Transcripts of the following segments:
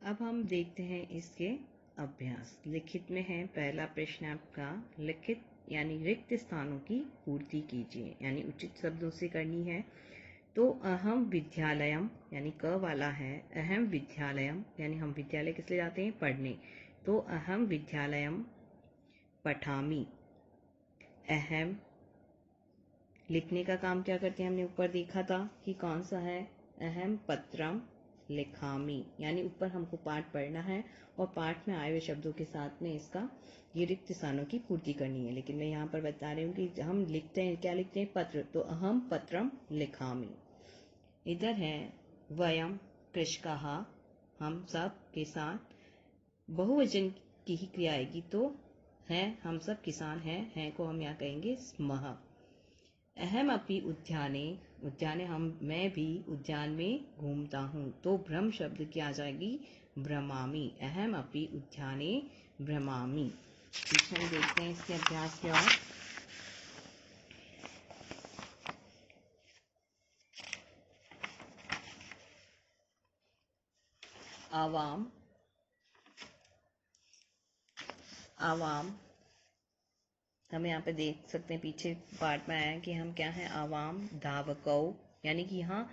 अब हम देखते हैं इसके अभ्यास। लिखित में है पहला प्रश्न आपका, लिखित यानी रिक्त स्थानों की पूर्ति कीजिए, यानी उचित शब्दों से करनी है। तो अहम विद्यालयम यानी क वाला है, अहम विद्यालयम यानी हम विद्यालय किस लिए जाते हैं, पढ़ने। तो अहम विद्यालयम पठामि। अहम लिखने का काम क्या करते हैं, हमने ऊपर देखा था कि कौन सा है, अहम पत्रम लिखामी, यानी ऊपर हमको पाठ पढ़ना है और पाठ में आए हुए शब्दों के साथ में इसका ये रिक्त स्थानों की पूर्ति करनी है। लेकिन मैं यहाँ पर बता रही हूँ कि हम लिखते हैं, क्या लिखते हैं, पत्र, तो अहम पत्रम लिखामी। इधर है वयम कृषकाः, हम सब किसान, बहुवचन की ही क्रिया आएगी, तो है हम सब किसान हैं को हम यहाँ कहेंगे स्मः। अहम अपि उद्याने, उद्याने मैं भी उद्यान में घूमता हूँ, तो भ्रम शब्द की आ जाएगी भ्रमामि। अहम अपि उद्याने भ्रमामि। ठीक है, देखते हैं इसके अभ्यास की ओर। आवाम, आवाम हम यहाँ पे देख सकते हैं, पीछे पार्ट में आया है कि हम क्या है, आवाम धावकौ, यानी कि यहाँ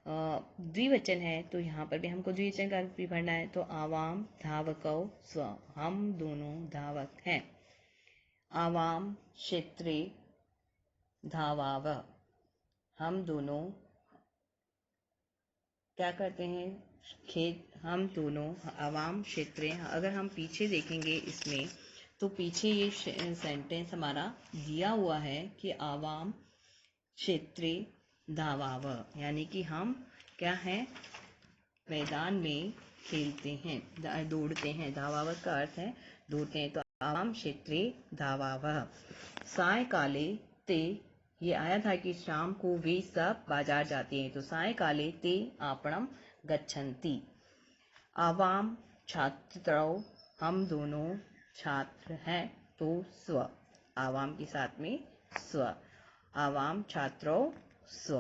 द्विवचन है, तो यहाँ पर भी हमको द्विवचन का भी भरना है। तो आवाम धावकौ स्व, हम दोनों धावक हैं। आवाम क्षेत्रे धावाव, हम दोनों क्या करते हैं, खेत, हम दोनों आवाम क्षेत्रे। अगर हम पीछे देखेंगे इसमें, तो पीछे ये सेंटेंस हमारा दिया हुआ है कि आवाम क्षेत्रे धावाव, यानी कि हम क्या है, मैदान में खेलते हैं, दौड़ते हैं। धावाव का अर्थ है दौड़ते हैं। तो आवाम क्षेत्रे धावाव। सायकाले ते, ये आया था कि शाम को वे सब बाजार जाते हैं, तो सायकाले ते आपणम गच्छन्ति। आवाम छात्रौ, हम दोनों छात्र हैं, तो स्व, आवाम के साथ में स्व, आवाम छात्रौ स्व।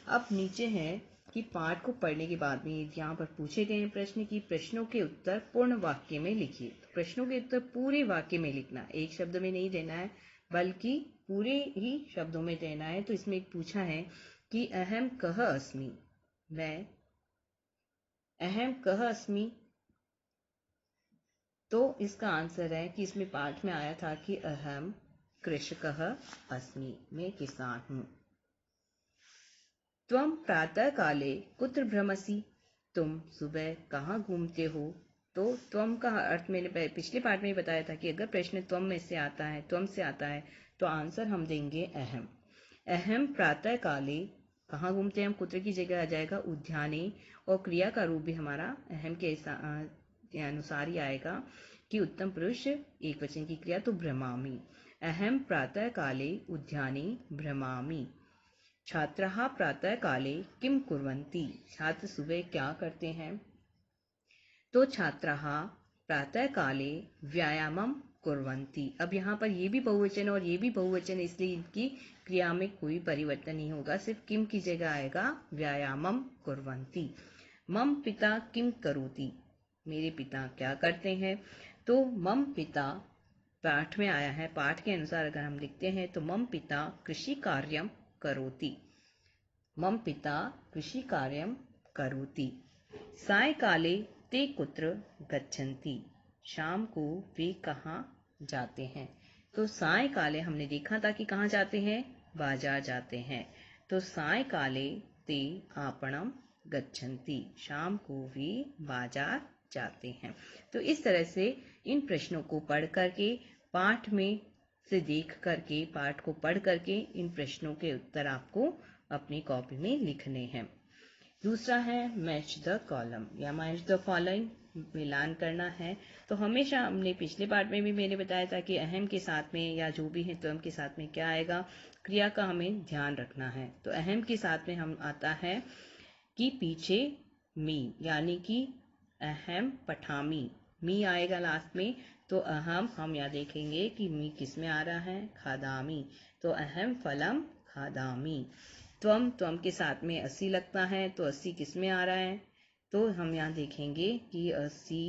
अब नीचे है कि पाठ को पढ़ने के बाद में यहाँ पर पूछे गए प्रश्न की प्रश्नों के उत्तर पूर्ण वाक्य में लिखिए। तो प्रश्नों के उत्तर पूरे वाक्य में लिखना, एक शब्द में नहीं देना है, बल्कि पूरे ही शब्दों में देना है। तो इसमें एक पूछा है कि अहम कः अस्मि, मैं अहम कः अस्मि, तो इसका आंसर है कि इसमें पाठ में आया था कि अहम कृषकः अस्मि, मैं किसान हूँ। त्वं प्रातः काले कुत्र भ्रमसि, तुम सुबह कहाँ घूमते हो। तो त्वम का अर्थ मैंने पिछले पार्ट में ही बताया था कि अगर प्रश्न त्वम में से आता है, त्वम से आता है, तो आंसर हम देंगे अहम। अहम प्रातः काले, कहाँ घूमते हैं हम, कुत्र की जगह आ जाएगा उद्याने, और क्रिया का रूप भी हमारा अहम के अनुसार ही आएगा कि उत्तम पुरुष एक वचन की क्रिया, तो भ्रमामि। अहम प्रातः काले उद्याने भ्रमामि। छात्राः प्रातः काले किम कुर्वन्ति, छात्र सुबह क्या करते हैं। तो छात्राः प्रातः काले व्यायामम कुर्वन्ति। अब यहाँ पर ये भी बहुवचन और ये भी बहुवचन, इसलिए इनकी क्रिया में कोई परिवर्तन नहीं होगा, सिर्फ किम की जगह आएगा व्यायामम कुर्वन्ति। मम पिता किम करोति, मेरे पिता क्या करते हैं। तो मम पिता पाठ में आया है, पाठ के अनुसार अगर हम लिखते हैं तो मम पिता कृषि कार्यम करोति, मम पिता कृषि कार्यम करोति। सायकाले ते कुत्र गच्छन्ति, शाम को वे कहाँ जाते हैं। तो सायकाले हमने देखा था कि कहाँ जाते हैं, बाजार जाते हैं। तो सायकाले ते आपणम गच्छन्ति, शाम को वे बाजार जाते हैं। तो इस तरह से इन प्रश्नों को पढ़ करके, पाठ में से देख करके, पाठ को पढ़ करके इन प्रश्नों के उत्तर आपको अपनी कॉपी में लिखने हैं। दूसरा है मैच द कॉलम या मैच द फॉलोइंग, मिलान करना है। तो हमेशा हमने पिछले पार्ट में भी मैंने बताया था कि अहम के साथ में या जो भी है त्वम के साथ में क्या आएगा, क्रिया का हमें ध्यान रखना है। तो अहम के साथ में हम आता है कि पीछे मी, यानी कि अहम पठामी, मी आएगा लास्ट में। तो अहम हम यहाँ देखेंगे कि मी किस में आ रहा है, खादामी। तो अहम फलम खादामी। त्वम के साथ में 80 लगता है, तो 80 किस में आ रहा है, तो हम यहाँ देखेंगे कि असी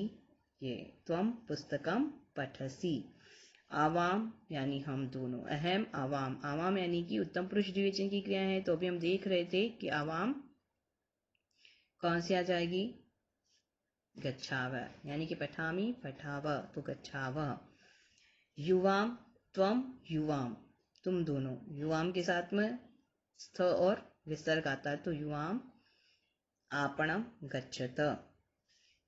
ये त्वम पुस्तकम पठसी। आवाम यानी हम दोनों, अहम आवाम, आवाम यानी कि उत्तम पुरुष द्विवचन की क्रिया है। तो अभी हम देख रहे थे कि आवाम कौन सी आ जाएगी, गच्छाव, यानी कि पठामी पठाव, तो गच्छाव। युवाम त्वम युवाम, तुम दोनों, युवाम के साथ में स्थ और विसर्ग आता है, तो युवाम आपणम गच्छत।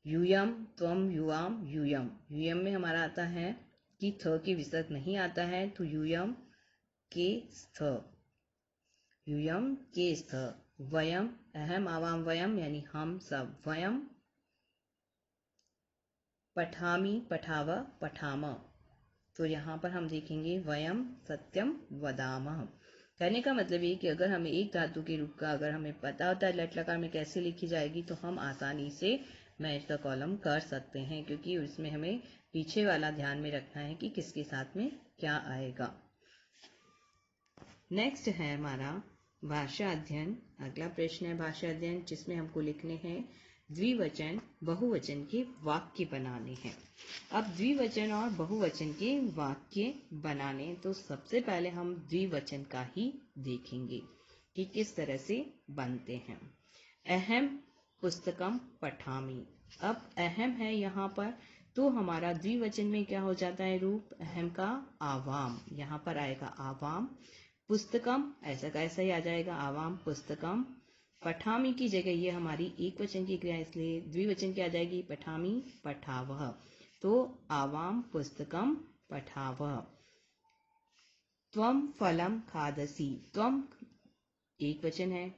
यूयम त्वम युवाम यूयम, यूयम में हमारा आता है कि थ की विसर्ग नहीं आता है, तो यूयम के स्थ, यूयम के स्थ। वयम अहम आवाम वयम यानी हम सब, वयम पठामी पठाव पठाम। तो यहाँ पर हम देखेंगे वयम सत्यम वदामः। कहने का मतलब ये कि अगर हमें एक धातु के रूप का अगर हमें पता होता है लट लकार में कैसे लिखी जाएगी, तो हम आसानी से मैच द कॉलम कर सकते हैं, क्योंकि उसमें हमें पीछे वाला ध्यान में रखना है कि किसके साथ में क्या आएगा। नेक्स्ट है हमारा भाषा अध्ययन। अगला प्रश्न है भाषा अध्ययन, जिसमें हमको लिखने हैं द्विवचन बहुवचन के वाक्य बनाने हैं। अब द्विवचन और बहुवचन के वाक्य बनाने, तो सबसे पहले हम द्विवचन का ही देखेंगे कि किस तरह से बनते हैं। अहम पुस्तकम पठामी। अब अहम है यहाँ पर, तो हमारा द्विवचन में क्या हो जाता है रूप, अहम का आवाम, यहाँ पर आएगा आवाम। पुस्तकम ऐसा का ऐसा ही आ जाएगा, आवाम पुस्तकम। पठामी की जगह ये हमारी एक वचन की क्रिया, इसलिए द्विवचन की आ जाएगी पठामी पठावह, तो आवाम पुस्तकम पठावह। त्वम फलम खादसी, त्वम एक वचन है,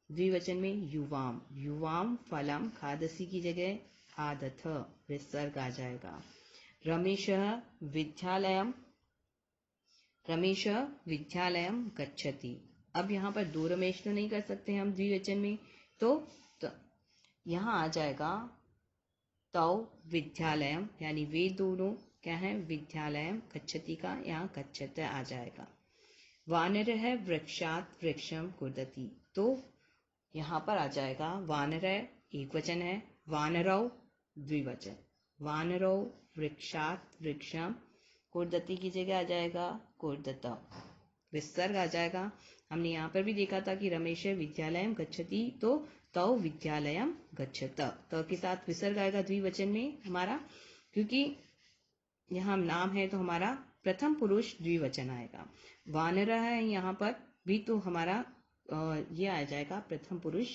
द्विवचन में युवाम, युवाम फलम खादसी की जगह खादथ विसर्ग आ जाएगा। रमेशः विद्यालयम, रमेश विद्यालयम गच्छति। अब यहाँ पर दो रमेश तो नहीं कर सकते हम द्विवचन में, तो यहाँ आ जाएगा तौ विद्यालयम, यानी वे दोनों क्या है, विद्यालयम, गच्छति का यहाँ गच्छत आ जाएगा। वानर है वृक्षात वृक्षम कुर्दति, तो यहाँ पर आ जाएगा वानर एक वचन है, वानरौ द्विवचन, वानरौ वृक्षात वृक्षम कुर्दति की जगह आ जाएगा कुर्दत, विसर्ग आ जाएगा। हमने यहाँ पर भी देखा था कि रमेश विद्यालयम गच्छति, तो तौ विद्यालयम गच्छत, त के साथ विसर्ग आएगा द्विवचन में हमारा, क्योंकि यहाँ नाम है तो हमारा प्रथम पुरुष द्विवचन आएगा। वानर है यहाँ पर भी, तो हमारा ये आ जाएगा प्रथम पुरुष,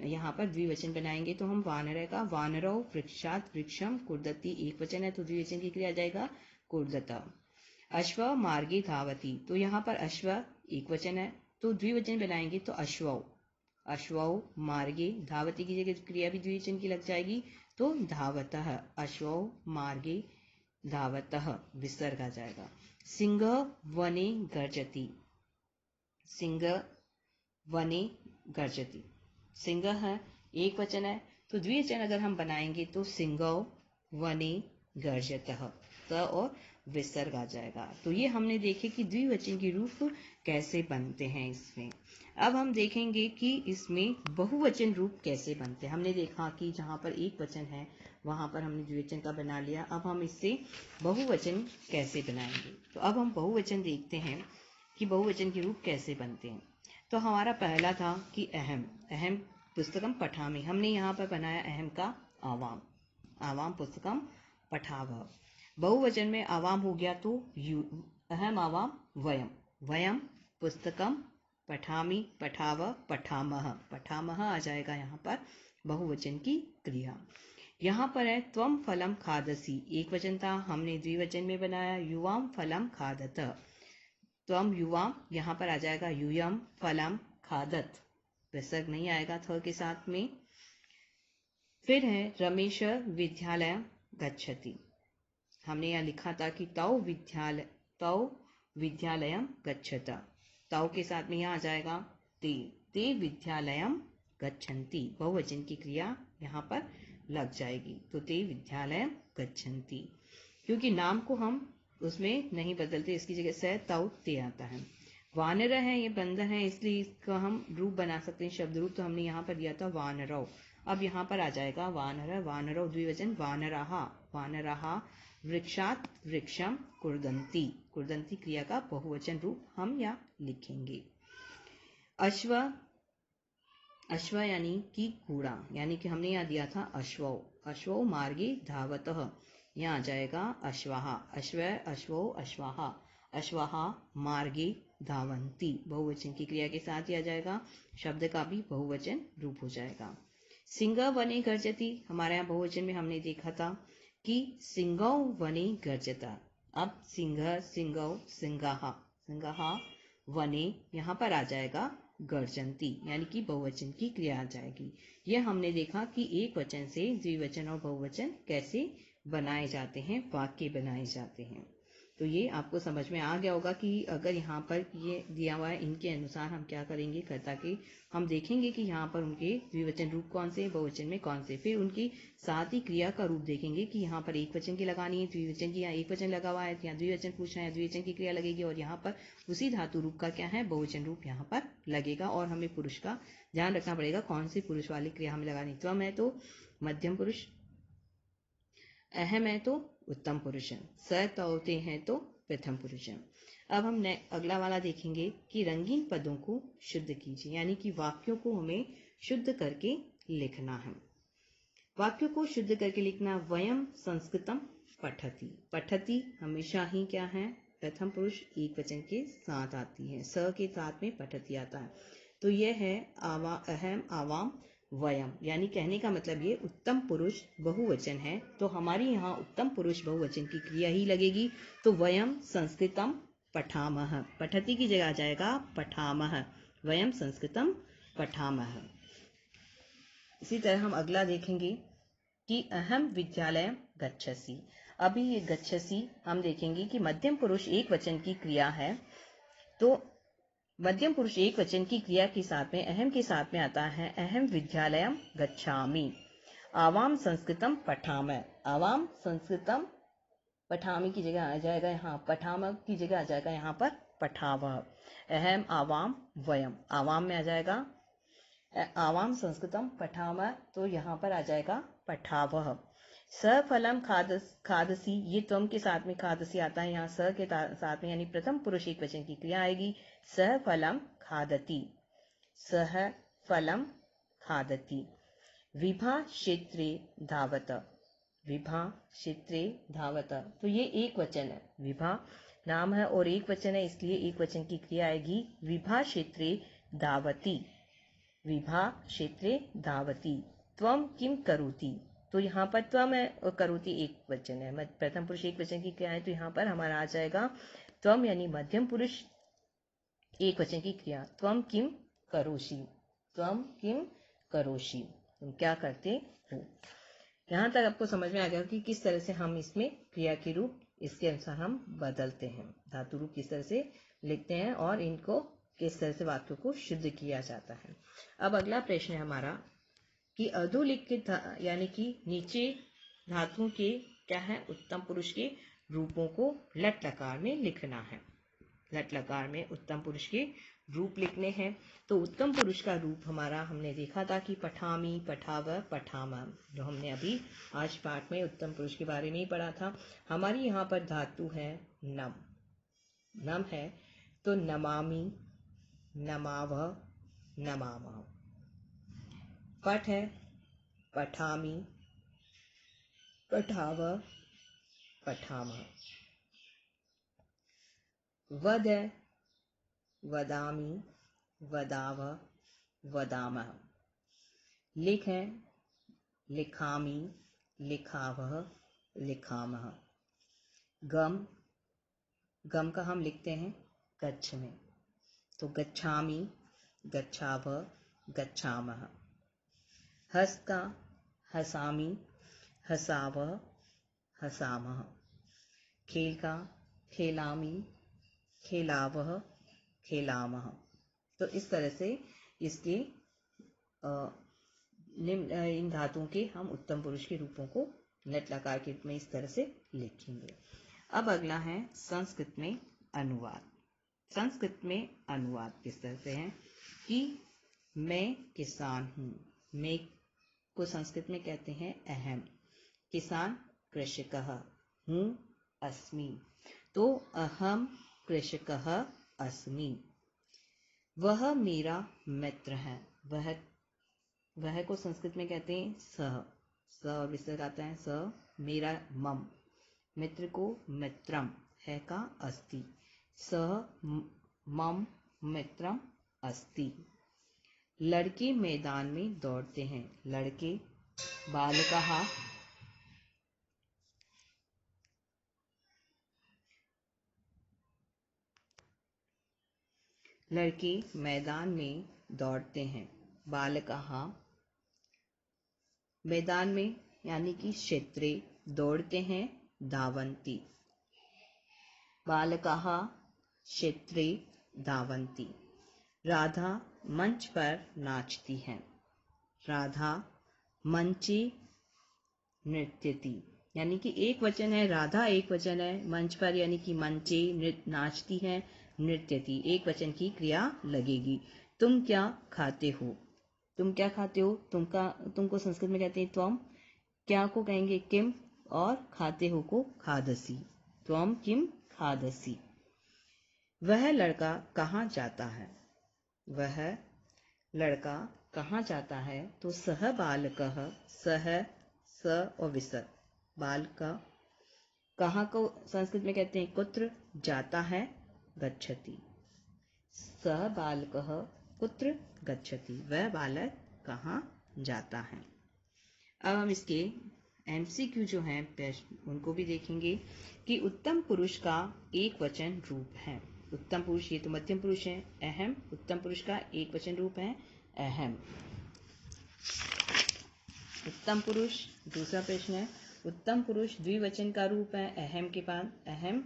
यहाँ पर द्विवचन बनाएंगे तो हम वानर का वानरौ वृक्षात वृक्षम कुर्दति एक वचन है, तो द्विवचन की क्रिया आ जाएगा कुर्दत। अश्व मार्गे धावती, तो यहाँ पर अश्व एक वचन है, तो द्विवचन बनाएंगे तो अश्वौ, अश्वौ मार्गे धावती की जगह क्रिया भी द्विवचन की लग जाएगी, तो धावतः, अश्वौ मार्गे धावतः विसर्ग आ जाएगा। सिंह वने गर्जति, सिंह वने गर्जति, सिंह है एक वचन है, तो द्विवचन अगर हम बनाएंगे तो सिंहौ वने गर्जतः, त और विसर्ग आ जाएगा। तो ये हमने देखे कि द्विवचन के रूप कैसे बनते हैं इसमें। अब हम देखेंगे कि इसमें बहुवचन रूप कैसे बनते हैं। हमने देखा कि जहाँ पर एक वचन है वहां पर हमने द्विवचन का बना लिया, अब हम इससे बहुवचन कैसे बनाएंगे। तो अब हम बहुवचन देखते हैं कि बहुवचन के रूप कैसे बनते हैं। तो हमारा पहला था कि अहम, अहम पुस्तकम पठामी, हमने यहाँ पर बनाया अहम का आवाम, आवाम पुस्तकम पठावह। बहुवचन में आवाम हो गया तो अहम आवाम वयम, वयम पुस्तकम पठामी पठावह पठामह, पठामह आ जाएगा यहाँ पर बहुवचन की क्रिया। यहाँ पर है त्वम फलम खादसी, एक वचन था, हमने द्विवचन में बनाया युवाम फलम खादत, त्वम युवाम, यहाँ पर आ जाएगा यूयम फलम खादत, विसर्ग नहीं आएगा थ के साथ में। फिर है रमेश विद्यालय गच्छति, हमने यहाँ लिखा था कि तौ विद्यालयम गच्छता, तौ के साथ में यहाँ आ जाएगा ते, ते विद्यालयम गच्छन्ति, बहुवचन की क्रिया यहाँ पर लग जाएगी, तो ते विद्यालयम गच्छन्ति, क्योंकि नाम को हम उसमें नहीं बदलते, इसकी जगह से तौ ते आता है। वानर है, ये बंदर है, इसलिए इसका हम रूप बना सकते हैं, शब्द रूप, तो हमने यहाँ पर दिया था वानरौ, अब यहाँ पर आ जाएगा वानर, वानरो द्विवचन, वानराहा, वानराहा वृक्षात वृक्षम कुर्दन्ति, कुर्दन्ति क्रिया का बहुवचन रूप हम यहाँ लिखेंगे। अश्व, अश्व यानी कि घोड़ा, यानी कि हमने यहाँ दिया था अश्वो, अश्वो मार्गे धावतः, यहाँ आ जाएगा अश्वाहा, अश्व अश्वो अश्वाहा, अश्वाहा मार्गे धावन्ति, बहुवचन की क्रिया के साथ ही आ जाएगा, शब्द का भी बहुवचन रूप हो जाएगा। सिंह वने गर्जति, हमारे यहाँ बहुवचन में हमने देखा था कि सिंहौ वने गर्जता। अब सिंह, सिंहौ, सिंगाहा, सिंगाहा वने, यहाँ पर आ जाएगा गर्जन्ति, यानी कि बहुवचन की क्रिया आ जाएगी। यह हमने देखा कि एक वचन से द्विवचन और बहुवचन कैसे बनाए जाते हैं, वाक्य बनाए जाते हैं। तो ये आपको समझ में आ गया होगा कि अगर यहाँ पर ये दिया हुआ है, इनके अनुसार हम क्या करेंगे, कर्ता के हम देखेंगे कि यहाँ पर उनके द्विवचन रूप कौन से, बहुवचन में कौन से, फिर उनकी साथ ही क्रिया का रूप देखेंगे कि यहाँ पर एक वचन की लगानी है, द्विवचन की, यहाँ एक वचन लगा हुआ है, यहाँ द्विवचन पूछना है, द्विवचन की क्रिया लगेगी, और यहाँ पर उसी धातु रूप का क्या है, बहुवचन रूप यहाँ पर लगेगा। और हमें पुरुष का ध्यान रखना पड़ेगा, कौन सी पुरुष वाली क्रिया हमें लगानी। त्वम है तो मध्यम पुरुष, अहम है तो उत्तम पुरुष, स तौते हैं तो प्रथम पुरुष। अब हम अगला वाला देखेंगे कि रंगीन पदों को शुद्ध कीजिए, यानी कि वाक्यों को हमें शुद्ध करके लिखना है। वाक्यों को शुद्ध करके लिखना, वयम संस्कृतम पठति, पठति हमेशा ही क्या है, प्रथम पुरुष एक वचन के साथ आती है, स के साथ में पठति आता है। तो यह है अहम, आवाम, वयम, यानी कहने का मतलब ये उत्तम पुरुष बहुवचन है, तो हमारी यहाँ उत्तम पुरुष बहुवचन की क्रिया ही लगेगी। तो वयम संस्कृतम पठामह, पठति की जगह आ जाएगा पठामह, वयम संस्कृतम पठामह। इसी तरह हम अगला देखेंगे कि अहम विद्यालय गच्छसि। अभी ये गच्छसि हम देखेंगे कि मध्यम पुरुष एक वचन की क्रिया है, तो मध्यम पुरुष एक वचन की क्रिया के साथ में अहम के साथ में आता है अहम विद्यालयम गच्छामि। आवाम संस्कृतम पठामि, आवाम संस्कृतम पठामि की जगह आ जाएगा यहाँ पठाम की जगह आ जाएगा यहाँ पर पठावह। अहम आवाम वयम, आवाम में आ जाएगा आवाम संस्कृतम पठामः, तो यहाँ पर आ जाएगा पठावह। सफलम खादसी, ये त्वम के साथ में खादसी आता है, यहाँ स के साथ में यानी प्रथम पुरुष एक वचन की क्रिया आएगी। सफलम खादति, सह फलम खादति। विभा क्षेत्रे धावत, विभा क्षेत्रे धावत, तो ये एक वचन है, विभा नाम है और एक वचन है, इसलिए एक वचन की क्रिया आएगी विभा क्षेत्रे धावती, विभा क्षेत्रे धावती। त्वम किम करोति, तो यहाँ पर त्वम है और करोति एक वचन है, प्रथम पुरुष एक वचन की क्रिया है, तो यहाँ पर हमारा आ जाएगा त्वम यानी मध्यम पुरुष एक वचन की क्रिया। त्वम किम करोषि, त्वम किम करोषि, तुम क्या करते हो। यहाँ तक आपको समझ में आ गया कि किस तरह से हम इसमें क्रिया के रूप इसके अनुसार हम बदलते हैं, धातु रूप किस तरह से लिखते हैं और इनको किस तरह से वाक्यों को शुद्ध किया जाता है। अब अगला प्रश्न है हमारा कि अधोलिखित यानी कि नीचे धातुओं के क्या है, उत्तम पुरुष के रूपों को लट लकार में लिखना है, लट लकार में उत्तम पुरुष के रूप लिखने हैं। तो उत्तम पुरुष का रूप हमारा हमने देखा था कि पठामी, पठाव, पठामा, जो हमने अभी आज पाठ में उत्तम पुरुष के बारे में ही पढ़ा था। हमारी यहाँ पर धातु है नम, नम है तो नमामि, नमाव, नमामः। पठ है पठामि, पठाव, पठामः। वद है वदामि, वदाव, वदामः। लिख है लिखामि, लिखावः, लिखामः। गम, गम का हम लिखते हैं गच्छ में, तो गच्छामि, गच्छाव, गच्छामः। हस का हसामि, हसाव, हसामः। खेल का खेलामि, खेलावः, खेलामः। तो इस तरह से इसके इन धातुओं के हम उत्तम पुरुष के रूपों को लट लकार के रूप में इस तरह से लिखेंगे। अब अगला है संस्कृत में अनुवाद। संस्कृत में अनुवाद किस तरह से है कि मैं किसान हूँ, मैं को संस्कृत में कहते हैं अहम। किसान कृषकः, हूँ अस्मि, तो अहम कृषकः अस्मि। वह मेरा मित्र है, वह को संस्कृत में कहते हैं सह, स और विसर्ग आता है, स मेरा मम, मित्र को मित्रम, है का अस्ति, सह मम मित्रम अस्ति। लड़के मैदान में दौड़ते हैं, लड़के बालकः, लड़के मैदान में दौड़ते हैं, बालकः, मैदान में यानी कि क्षेत्रे दौड़ते हैं, धावन्ति, बालकः क्षेत्रे धावन्ति। राधा मंच पर नाचती है, राधा मंचे नृत्यति, यानी कि एक वचन है, राधा एक वचन है, मंच पर यानी कि मंचे नाचती है, नृत्यति एक वचन की क्रिया लगेगी। तुम क्या खाते हो, तुम क्या खाते हो, तुमको संस्कृत में कहते हैं त्वम, क्या को कहेंगे किम, और खाते हो को खादसी, त्वम किम खादसी। वह लड़का कहाँ जाता है, वह लड़का कहाँ जाता है, तो सह बालकः, सह स और विसर्ग, बालक कहाँ को संस्कृत में कहते हैं कुत्र, जाता है गच्छति, सह बालकः कुत्र गच्छति, वह बालक कहाँ जाता है। अब हम इसके MCQ जो हैं उनको भी देखेंगे कि उत्तम पुरुष का एक वचन रूप है, उत्तम पुरुष ये तो मध्यम पुरुष है, अहम, उत्तम पुरुष का एक वचन रूप है अहम। उत्तम पुरुष, दूसरा प्रश्न है, उत्तम पुरुष द्विवचन का रूप है अहम के बाद, अहम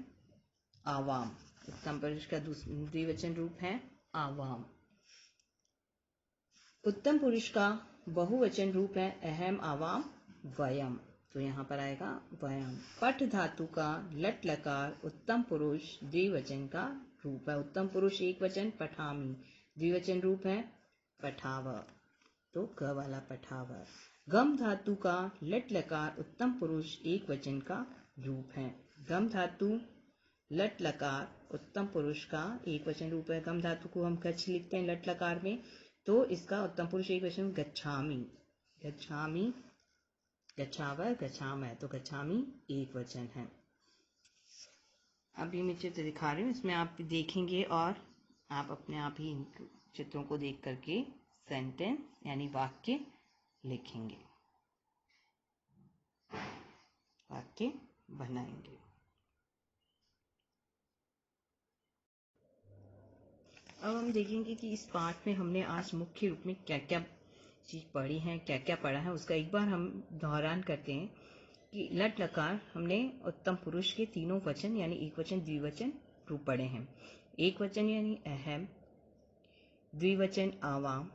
आवाम, उत्तम पुरुष का द्विवचन रूप है आवाम। उत्तम पुरुष का बहुवचन रूप है अहम आवाम वयम, तो यहाँ पर आएगा वयम। पठ धातु का लट लकार उत्तम पुरुष द्विवचन का रूप है, उत्तम पुरुष एक वचन पठामी, द्विवचन रूप है पठाव, तो ग वाला पठाव। गम धातु का लट लकार उत्तम पुरुष एक वचन का रूप है, गम धातु लट लकार उत्तम पुरुष का एक वचन रूप है। गम धातु को हम गच्छ लिखते हैं लट लकार में, तो इसका उत्तम पुरुष एक वचन गच्छामि, गच्छामि, गच्छाव, गच्छामः, तो गच्छामि एक वचन है। अभी मैं चित्र दिखा रही हूँ, इसमें आप देखेंगे और आप अपने आप ही इन चित्रों को देख करके सेंटेंस यानी वाक्य लिखेंगे, वाक्य बनाएंगे। अब हम देखेंगे कि इस पाठ में हमने आज मुख्य रूप में क्या क्या चीज पढ़ी है, क्या क्या पढ़ा है, उसका एक बार हम दोहरान करते हैं कि लट लकार हमने उत्तम पुरुष के तीनों वचन यानी एक वचन द्विवचन रूप पढ़े हैं। एक वचन यानी अहम, द्विवचन आवाम,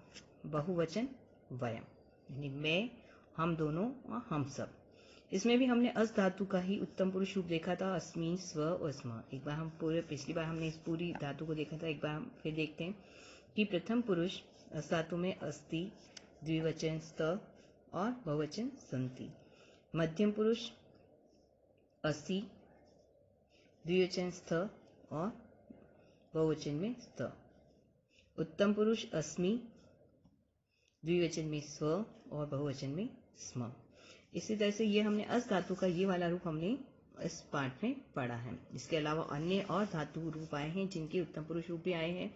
बहुवचन वयम, यानी मैं, हम दोनों और हम सब। इसमें भी हमने अस धातु का ही उत्तम पुरुष रूप देखा था, अस्मि, स्व और स्म। एक बार हम पिछली बार हमने इस पूरी धातु को देखा था, एक बार हम फिर देखते हैं कि प्रथम पुरुष अस धातु में अस्ति, द्विवचन स्त और बहुवचन संति। मध्यम पुरुष असि, द्विवचन स्थ और बहुवचन में स्त। उत्तम पुरुष अस्मि, द्विवचन में स्व और बहुवचन में स्म। इसी तरह से ये हमने अस धातु का ये वाला रूप हमने इस पाठ में पढ़ा है। इसके अलावा अन्य और धातु रूप आए हैं जिनके उत्तम पुरुष रूप भी आए हैं।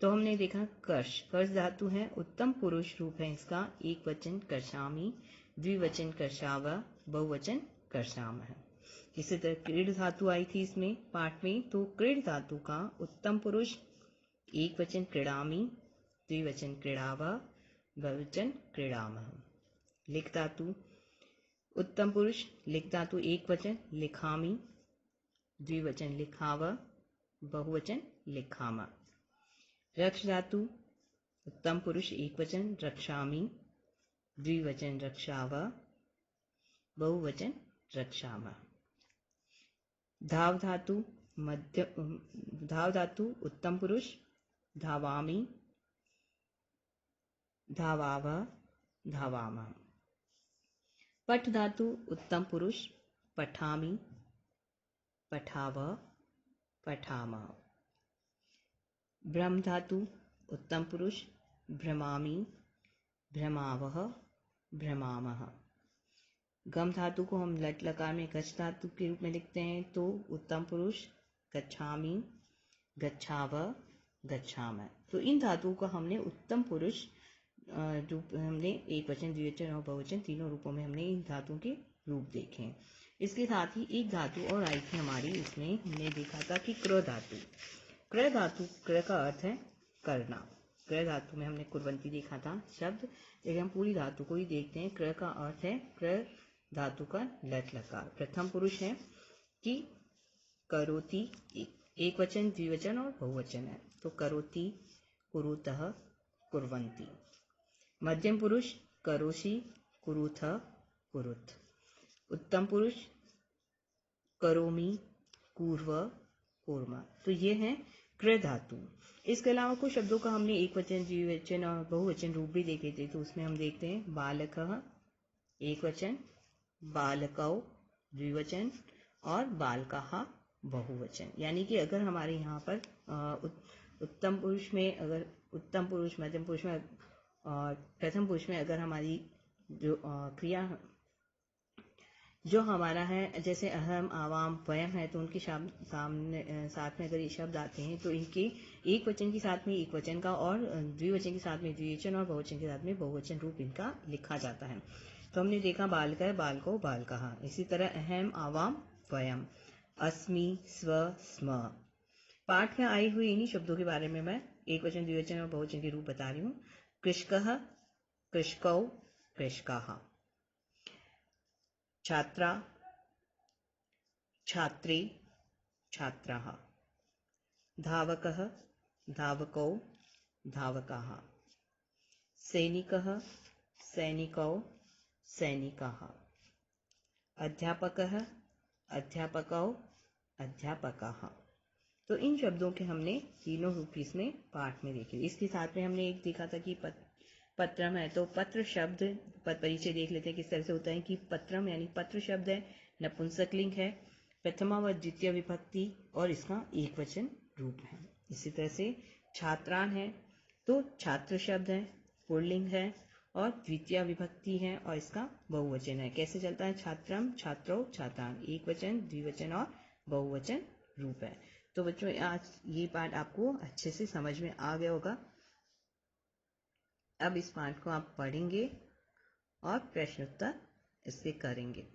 तो हमने देखा कर्ष, कर्ष धातु है, उत्तम पुरुष रूप है इसका एक वचन कर्षामि, द्विवचन कर्षाव, बहुवचन कर्षामः। इसी तरह क्रीड धातु आई थी इसमें पाठ में, तो क्रीड धातु का उत्तम पुरुष एक वचन क्रीडामि, द्विवचन क्रीडाव, बहुवचन क्रीडामः। लिख धातु उत्तम पुरुष लिख धातु एक वचन लिखामि, द्विवचन लिखाव, बहुवचन लिखामा। रक्ष धातु उत्तम पुरुष एक वचन रक्षामि, द्विवचन रक्षाव, बहुवचन रक्षामा। धाव धातु धाव धातु उत्तम पुरुष धावामि, धावाव, धावामा। पठ धातु उत्तम पुरुष पठामि, पठावः, पठामः। भ्रम धातु उत्तम पुरुष भ्रमामि, भ्रमावः, भ्रमामः। गम धातु को हम लट लकार में गच्छ धातु के रूप में लिखते हैं, तो उत्तम पुरुष गच्छामि, गच्छावः, गच्छामः। तो इन धातुओं का हमने उत्तम पुरुष रूप हमने एक वचन, द्विवचन और बहुवचन तीनों रूपों में हमने इन धातुओं के रूप देखे हैं। इसके साथ ही एक धातु और आई थी हमारी, इसमें हमने देखा था कि क्र धातु। क्र धातु, क्र का अर्थ है करना। क्र धातु में हमने कुर्वंती देखा था शब्द, लेकिन हम पूरी धातु को ही देखते हैं। क्र का अर्थ है क्र धातु का लट लकार। प्रथम पुरुष है कि करोति, एक वचन, द्विवचन और बहुवचन है, तो करोति, कुरुतः, कुर्वन्ति। मध्यम पुरुष करोषि, कुरुथः, कुरुत। उत्तम पुरुष करोमि, कुर्वः, कुर्मः। तो ये है क्र धातु। इसके अलावा कुछ शब्दों का हमने एक वचन, द्विवचन और बहुवचन रूप भी देखे थे, तो उसमें हम देखते हैं बालकः एक वचन, बालकौ द्विवचन और बालकाः बहुवचन। यानी कि अगर हमारे यहाँ पर उत्तम पुरुष में, अगर उत्तम पुरुष, मध्यम पुरुष में और प्रथम पुरुष में अगर हमारी जो क्रिया जो हमारा है, जैसे अहम, आवाम, वयम है, तो उनके सामने साथ में अगर ये शब्द आते हैं, तो इनके एक वचन के साथ में एक वचन का और द्विवचन के साथ में द्विवचन और बहुवचन के साथ में बहुवचन रूप इनका लिखा जाता है। तो हमने देखा बालकः, बालको, बालकाः। इसी तरह अहम, आवाम, वयम, अस्मि, स्व, स्म। पाठ में आई हुई इन्हीं शब्दों के बारे में मैं एक वचन, द्विवचन और बहुवचन के रूप बता रही हूँ। कृषकः, कृषकौ, कृषकाः। छात्रा, छात्रे, छात्राः। धावकः, धावकौ, धावकाः। सैनिकः, सैनिकौ, सैनिकाः। अध्यापकः, अध्यापकौ, अध्यापकाः। तो इन शब्दों के हमने तीनों रूप इसमें पाठ में देखे। इसके साथ में हमने एक देखा था कि पत्रम है, तो पत्र शब्द पद परिचय देख लेते हैं किस तरह से होता है कि पत्रम यानी पत्र शब्द है, नपुंसकलिंग है, प्रथमा व द्वितीय विभक्ति और इसका एक वचन रूप है। इसी तरह से छात्रान है, तो छात्र शब्द है, पुल्लिंग है और द्वितीय विभक्ति है और इसका बहुवचन है। कैसे चलता है? छात्रम, छात्रौ, छात्रान, एक वचन, द्विवचन और बहुवचन रूप है। तो बच्चों आज ये पाठ आपको अच्छे से समझ में आ गया होगा। अब इस पाठ को आप पढ़ेंगे और प्रश्न उत्तर इससे करेंगे।